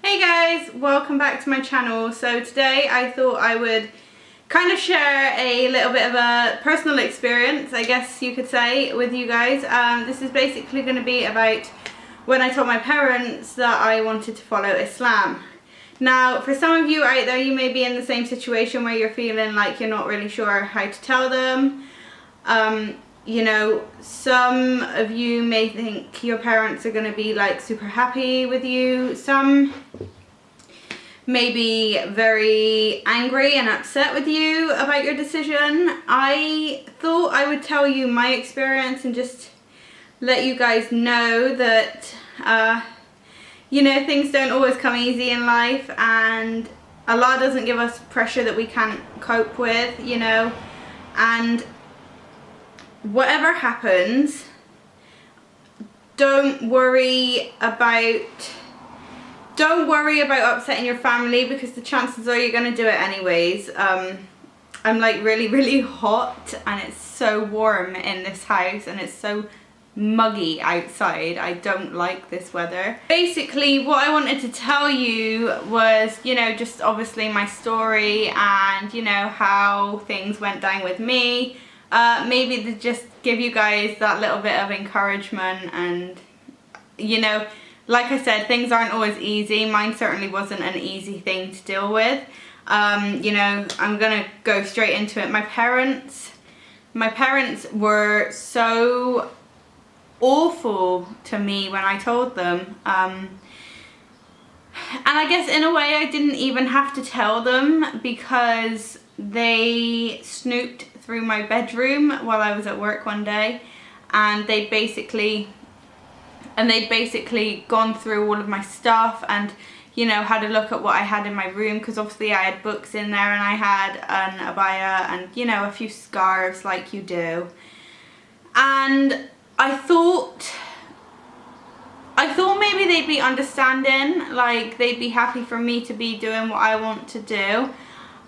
Hey guys, welcome back to my channel. So today I thought I would kind of share a little bit of a personal experience, I guess you could say, with you guys. This is basically going to be about when I told my parents that I wanted to follow Islam. Now, for some of you out there, you may be in the same situation where you're feeling like you're not really sure how to tell them. You know, some of you may think your parents are going to be like super happy with you. Some may be very angry and upset with you about your decision. I thought I would tell you my experience and just let you guys know that, you know, things don't always come easy in life, and Allah doesn't give us pressure that we can't cope with, you know, and whatever happens, don't worry about upsetting your family, because the chances are you're going to do it anyways. I'm like really hot and it's so warm in this house and it's so muggy outside. I don't like this weather. Basically what I wanted to tell you was, you know, just obviously my story and, you know, how things went down with me. Maybe to just give you guys that little bit of encouragement. And, you know, like I said, things aren't always easy. Mine certainly wasn't an easy thing to deal with. You know, I'm gonna go straight into it. My parents were so awful to me when I told them. And I guess in a way I didn't even have to tell them, because they snooped through my bedroom while I was at work one day, and they'd basically gone through all of my stuff and, you know, had a look at what I had in my room, because obviously I had books in there and I had an abaya and, you know, a few scarves like you do. And I thought maybe they'd be understanding, like they'd be happy for me to be doing what I want to do.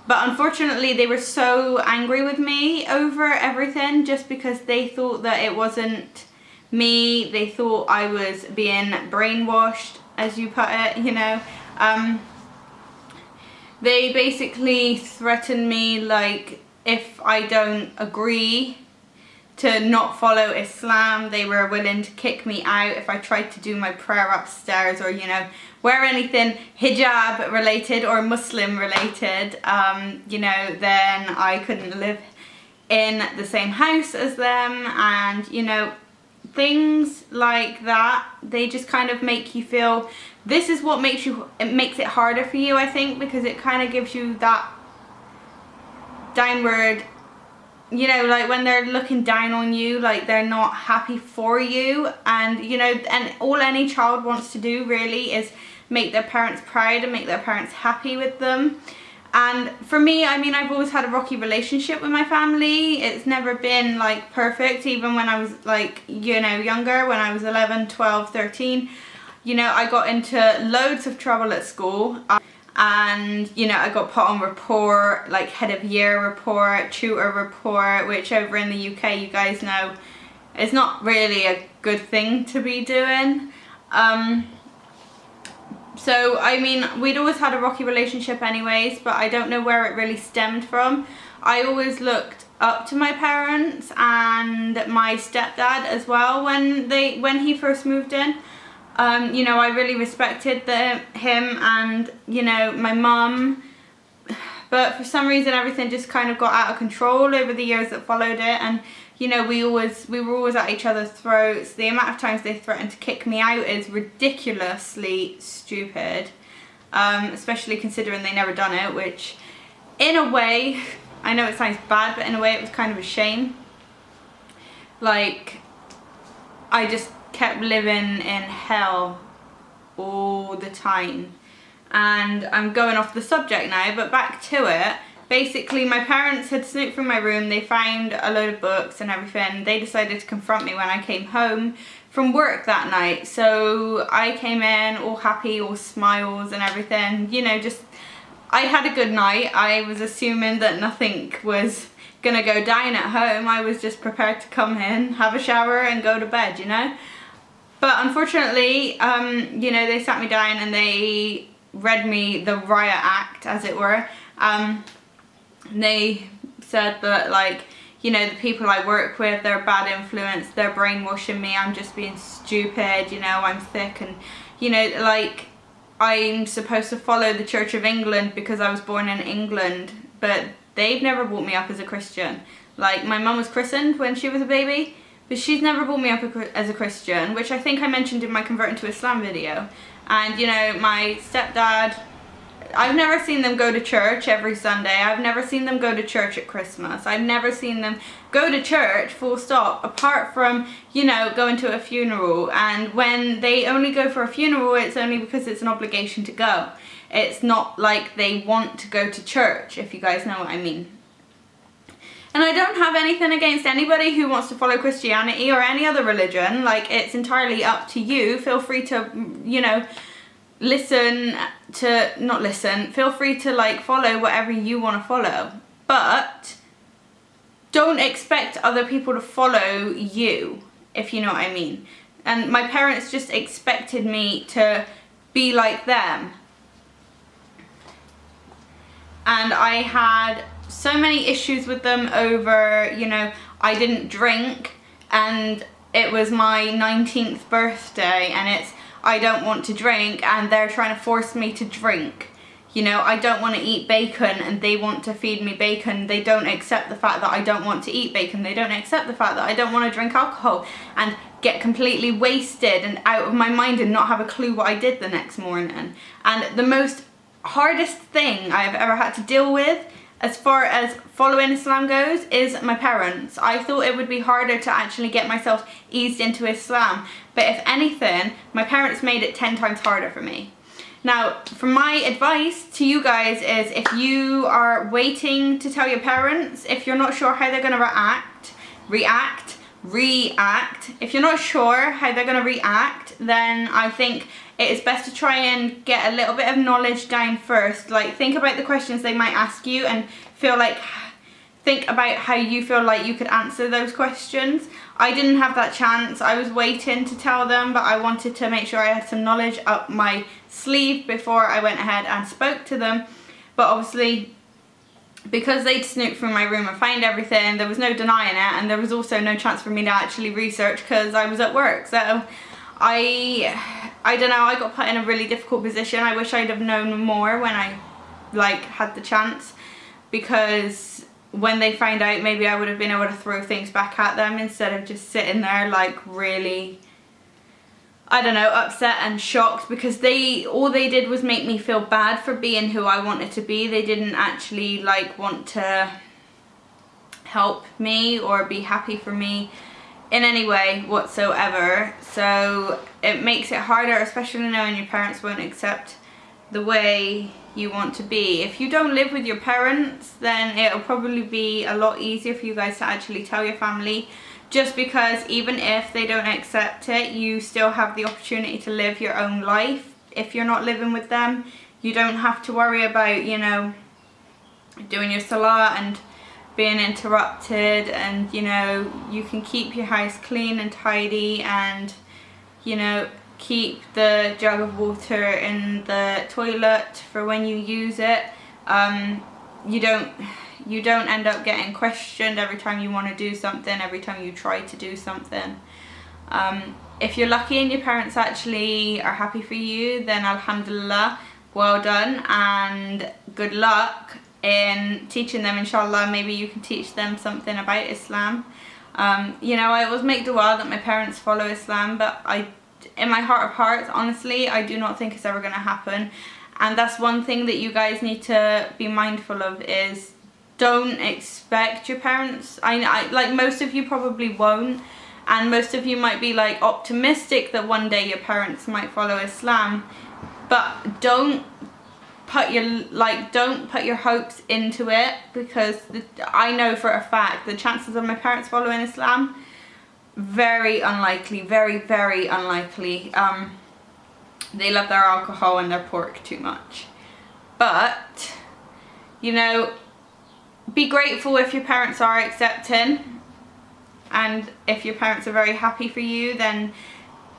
But unfortunately they were so angry with me over everything, just because they thought that it wasn't me. They thought I was being brainwashed, as you put it, you know. They basically threatened me, like, if I don't agree to not follow Islam, they were willing to kick me out if I tried to do my prayer upstairs, or, you know, wear anything hijab related or Muslim related. You know, then I couldn't live in the same house as them, and, you know, things like that. They just kind of make you feel, this is what makes it harder for you, I think, because it kind of gives you that downward, you know, like when they're looking down on you, like they're not happy for you. And, you know, and all any child wants to do really is make their parents proud and make their parents happy with them. And for me, I mean, I've always had a rocky relationship with my family. It's never been like perfect, even when I was like, you know, younger, when I was 11, 12, 13. You know, I got into loads of trouble at school. And, you know, I got put on report, like head of year report, tutor report, which over in the UK, you guys know, is not really a good thing to be doing. So, I mean, we'd always had a rocky relationship anyways, but I don't know where it really stemmed from. I always looked up to my parents and my stepdad as well when he first moved in. You know, I really respected him and, you know, my mum. But for some reason, everything just kind of got out of control over the years that followed it. And, you know, we were always at each other's throats. The amount of times they threatened to kick me out is ridiculously stupid. Especially considering they never done it, which in a way, I know it sounds bad, but in a way it was kind of a shame. Like, I just kept living in hell all the time. And I'm going off the subject now, but back to it. Basically, my parents had snooped through my room. They found a load of books and everything. They decided to confront me when I came home from work that night. So I came in all happy, all smiles and everything. You know, just, I had a good night. I was assuming that nothing was gonna go down at home. I was just prepared to come in, have a shower and go to bed, you know. But unfortunately, you know, they sat me down and they read me the riot act, as it were. They said that, like, you know, the people I work with, they're a bad influence, they're brainwashing me, I'm just being stupid, you know, I'm thick, and, you know, like, I'm supposed to follow the Church of England because I was born in England, but they've never brought me up as a Christian. Like, my mum was christened when she was a baby, but she's never brought me up as a Christian, which I think I mentioned in my converting to Islam video. And, you know, my stepdad, I've never seen them go to church every Sunday. I've never seen them go to church at Christmas. I've never seen them go to church, full stop, apart from, you know, going to a funeral. And when they only go for a funeral, it's only because it's an obligation to go. It's not like they want to go to church, if you guys know what I mean. And I don't have anything against anybody who wants to follow Christianity or any other religion. Like, it's entirely up to you. Feel free to, you know, feel free to, like, follow whatever you want to follow, but don't expect other people to follow you, if you know what I mean. And my parents just expected me to be like them, and I had so many issues with them over, you know, I didn't drink, and it was my 19th birthday, and it's, I don't want to drink, and they're trying to force me to drink. You know, I don't want to eat bacon and they want to feed me bacon. They don't accept the fact that I don't want to eat bacon. They don't accept the fact that I don't want to drink alcohol and get completely wasted and out of my mind and not have a clue what I did the next morning. And the most hardest thing I've ever had to deal with as far as following Islam goes is my parents. I thought it would be harder to actually get myself eased into Islam, but if anything, my parents made it 10 times harder for me. Now, for my advice to you guys is, if you are waiting to tell your parents, if you're not sure how they're going to react, if you're not sure how they're going to react, then I think it is best to try and get a little bit of knowledge down first. Like, think about the questions they might ask you and think about how you feel like you could answer those questions. I didn't have that chance. I was waiting to tell them, but I wanted to make sure I had some knowledge up my sleeve before I went ahead and spoke to them. But obviously, because they'd snooped through my room and found everything, there was no denying it, and there was also no chance for me to actually research because I was at work. So I don't know, I got put in a really difficult position. I wish I'd have known more when I had the chance, because when they found out, maybe I would have been able to throw things back at them instead of just sitting there like really, I don't know, upset and shocked, because all they did was make me feel bad for being who I wanted to be. They didn't actually want to help me or be happy for me in any way whatsoever. So it makes it harder, especially knowing your parents won't accept the way you want to be. If you don't live with your parents, then it'll probably be a lot easier for you guys to actually tell your family, just because even if they don't accept it, you still have the opportunity to live your own life. If you're not living with them, you don't have to worry about, you know, doing your salah and being interrupted, and, you know, you can keep your house clean and tidy, and, you know, keep the jug of water in the toilet for when you use it. You don't end up getting questioned every time you want to do something, every time you try to do something. If you're lucky and your parents actually are happy for you, then alhamdulillah, well done, and good luck in teaching them. Inshallah, maybe you can teach them something about Islam. You know, I always make dua that my parents follow Islam, but in my heart of hearts, honestly, I do not think it's ever going to happen. And that's one thing that you guys need to be mindful of, is don't expect your parents. I like, most of you probably won't, and most of you might be like optimistic that one day your parents might follow Islam, but don't put your hopes into it, because I know for a fact the chances of my parents following Islam, very unlikely, very, very unlikely. They love their alcohol and their pork too much. But, you know, be grateful if your parents are accepting, and if your parents are very happy for you, then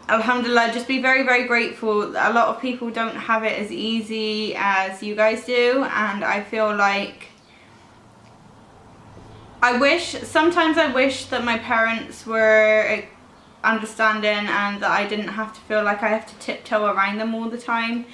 alhamdulillah, just be very, very grateful. A lot of people don't have it as easy as you guys do, and I feel like sometimes I wish that my parents were understanding and that I didn't have to feel like I have to tiptoe around them all the time.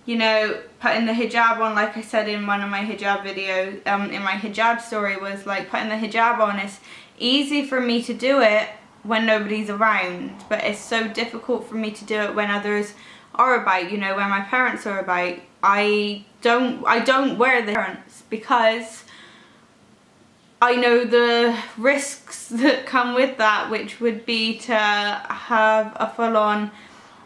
You know, putting the hijab on, like I said in one of my hijab videos, in my hijab story, was like putting the hijab on. It's easy for me to do it when nobody's around, but it's so difficult for me to do it when others are about, you know, when my parents are about. I don't wear the parents because I know the risks that come with that, which would be to have a full-on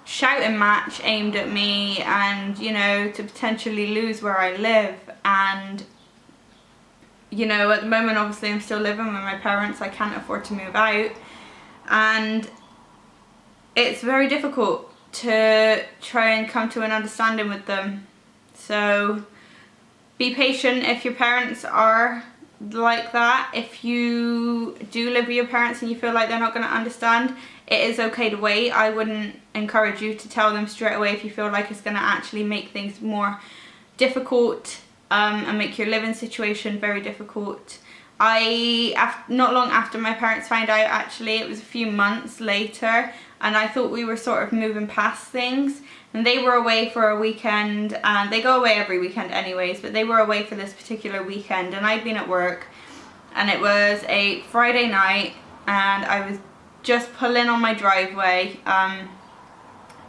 shouting match aimed at me and, you know, to potentially lose where I live. And, you know, at the moment obviously I'm still living with my parents. I can't afford to move out, and it's very difficult to try and come to an understanding with them. So be patient if your parents are like that. If you do live with your parents and you feel like they're not going to understand, it is okay to wait. I wouldn't encourage you to tell them straight away if you feel like it's going to actually make things more difficult and make your living situation very difficult. Not long after my parents found out, actually, it was a few months later, and I thought we were sort of moving past things, and they were away for a weekend, and they go away every weekend anyways, but they were away for this particular weekend, and I'd been at work, and it was a Friday night, and I was just pulling on my driveway,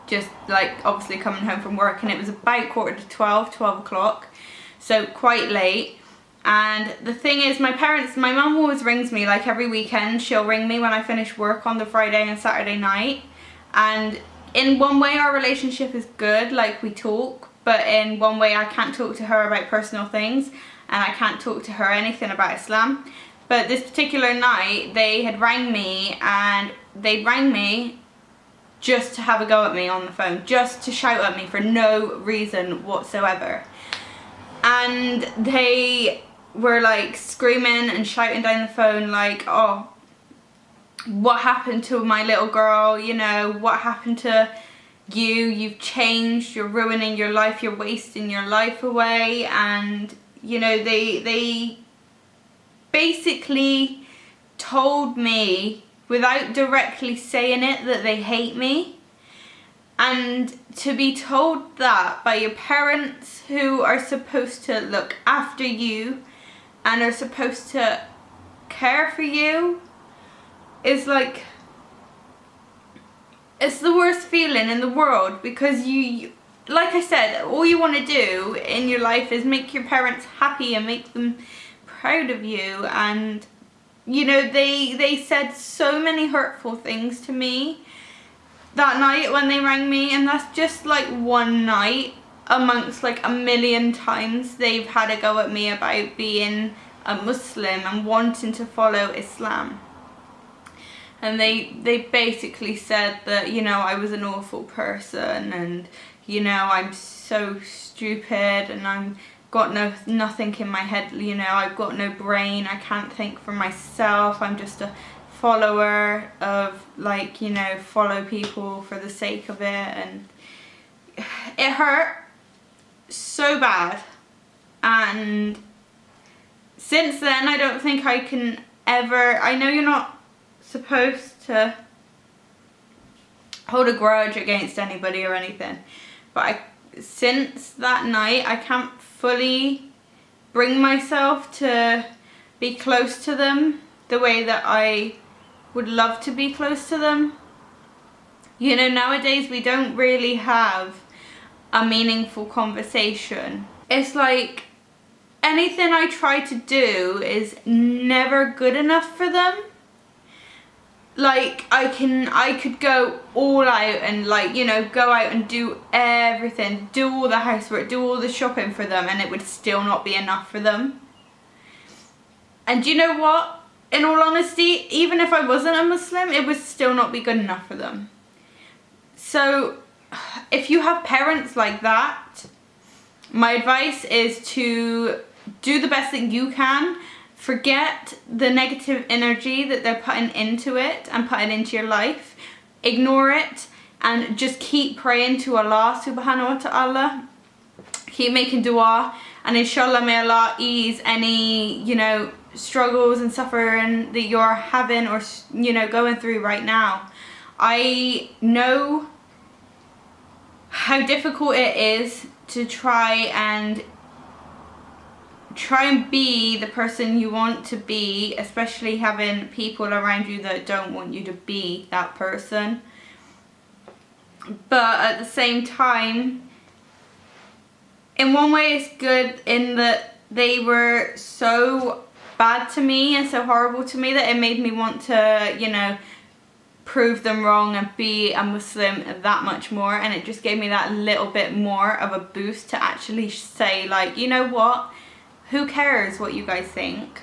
just like obviously coming home from work, and it was about 12 o'clock, so quite late. And the thing is, my mum always rings me, like every weekend she'll ring me when I finish work on the Friday and Saturday night, and in one way our relationship is good, like we talk, but in one way I can't talk to her about personal things, and I can't talk to her anything about Islam. But this particular night they had rang me, and they rang me just to have a go at me on the phone, just to shout at me for no reason whatsoever. And they were like screaming and shouting down the phone like, oh, what happened to my little girl, you know, what happened to you, you've changed, you're ruining your life, you're wasting your life away. And, you know, they basically told me, without directly saying it, that they hate me. And to be told that by your parents, who are supposed to look after you and are supposed to care for you, is like, it's the worst feeling in the world, because you like I said, all you want to do in your life is make your parents happy and make them proud of you. And, you know, they said so many hurtful things to me that night when they rang me, and that's just like one night amongst like a million times they've had a go at me about being a Muslim and wanting to follow Islam. And they basically said that, you know, I was an awful person, and, you know, I'm so stupid, and I'm got nothing in my head, you know, I've got no brain, I can't think for myself, I'm just a follower of, like, you know, follow people for the sake of it. And it hurt so bad, and since then I don't think I can ever, I know you're not supposed to hold a grudge against anybody or anything, but since that night I can't fully bring myself to be close to them the way that I would love to be close to them. You know, nowadays we don't really have a meaningful conversation. It's like anything I try to do is never good enough for them. Like, I could go all out and, like, you know, go out and do everything, do all the housework, do all the shopping for them, and it would still not be enough for them. And you know what? In all honesty, even if I wasn't a Muslim, it would still not be good enough for them. So, if you have parents like that, my advice is to do the best that you can. Forget the negative energy that they're putting into it and putting into your life. Ignore it. and just keep praying to Allah subhanahu wa ta'ala. Keep making dua, and inshallah may Allah ease any, you know, struggles and suffering that you're having or, you know, going through right now. I know how difficult it is to try and be the person you want to be, especially having people around you that don't want you to be that person. But at the same time, in one way it's good in that they were so bad to me and so horrible to me that it made me want to, you know, prove them wrong and be a Muslim that much more, and it just gave me that little bit more of a boost to actually say, like, you know what, who cares what you guys think?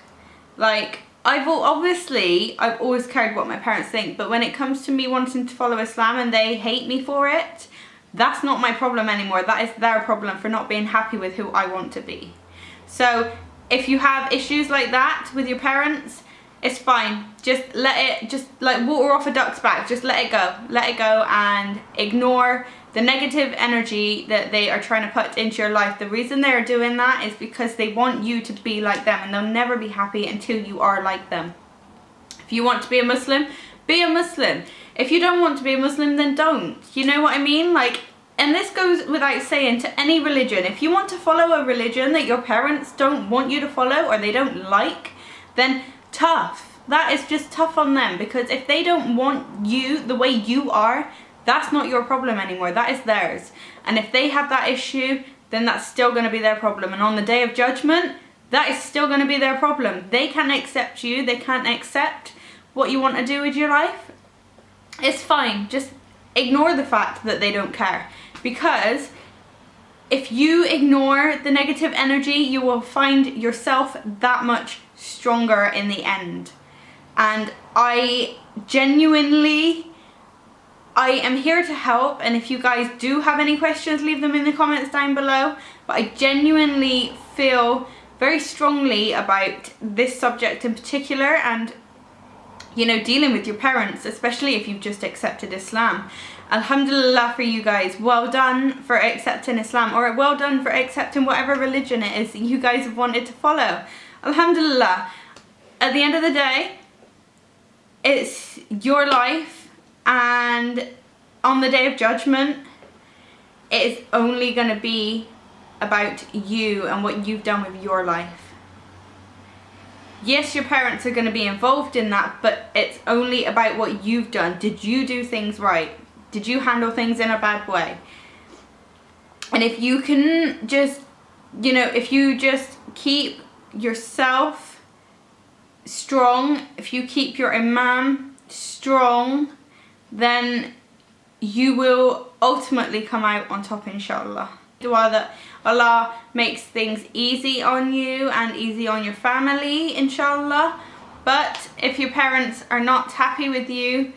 Like, I've always cared what my parents think, but when it comes to me wanting to follow Islam and they hate me for it, that's not my problem anymore. That is their problem for not being happy with who I want to be. So if you have issues like that with your parents, it's fine. Just let it, just like water off a duck's back. Just let it go. Let it go and ignore the negative energy that they are trying to put into your life. The reason they're doing that is because they want you to be like them, and they'll never be happy until you are like them. If you want to be a Muslim, be a Muslim. If you don't want to be a Muslim, then don't. You know what I mean? Like, and this goes without saying to any religion. If you want to follow a religion that your parents don't want you to follow or they don't like, then tough. That is just tough on them, because if they don't want you the way you are, that's not your problem anymore. That is theirs. And if they have that issue, then that's still going to be their problem. And on the day of judgment, that is still going to be their problem. They can't accept you. They can't accept what you want to do with your life. It's fine. Just ignore the fact that they don't care. Because if you ignore the negative energy, you will find yourself that much stronger in the end. And I am here to help, and if you guys do have any questions, leave them in the comments down below. But I genuinely feel very strongly about this subject in particular, and, you know, dealing with your parents, especially if you've just accepted Islam. Alhamdulillah for you guys. Well done for accepting Islam, or well done for accepting whatever religion it is that you guys have wanted to follow. Alhamdulillah. At the end of the day, it's your life, and on the day of judgment, it is only going to be about you and what you've done with your life. Yes, your parents are going to be involved in that, but it's only about what you've done. Did you do things right? Did you handle things in a bad way? And if you can just, you know, if you just keep yourself strong, if you keep your imam strong, then you will ultimately come out on top, inshallah. Dua that Allah makes things easy on you and easy on your family, inshallah. But if your parents are not happy with you,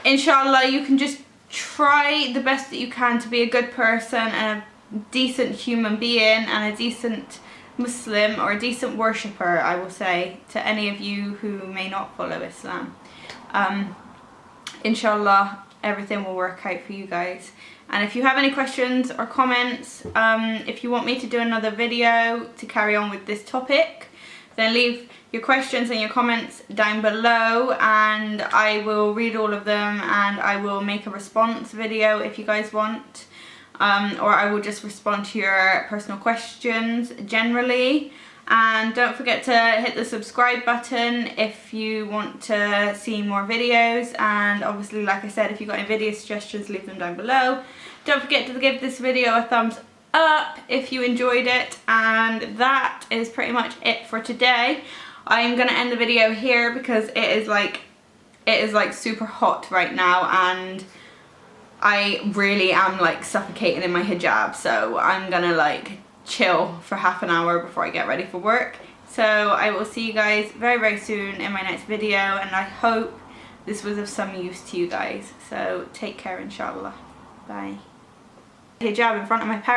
inshallah, you can just try the best that you can to be a good person and a decent human being and a decent Muslim, or a decent worshipper, I will say, to any of you who may not follow Islam. Inshallah, everything will work out for you guys. And if you have any questions or comments, if you want me to do another video to carry on with this topic, then leave your questions and your comments down below, and I will read all of them, and I will make a response video if you guys want. Or I will just respond to your personal questions generally. And don't forget to hit the subscribe button if you want to see more videos, and obviously, like I said, if you've got any video suggestions, leave them down below. Don't forget to give this video a thumbs up if you enjoyed it, and that is pretty much it for today. I'm gonna end the video here because it is like super hot right now, and I really am like suffocating in my hijab, so I'm gonna like chill for half an hour before I get ready for work. So I will see you guys very, very soon in my next video, and I hope this was of some use to you guys. So take care, inshallah. Bye. Hijab in front of my parents.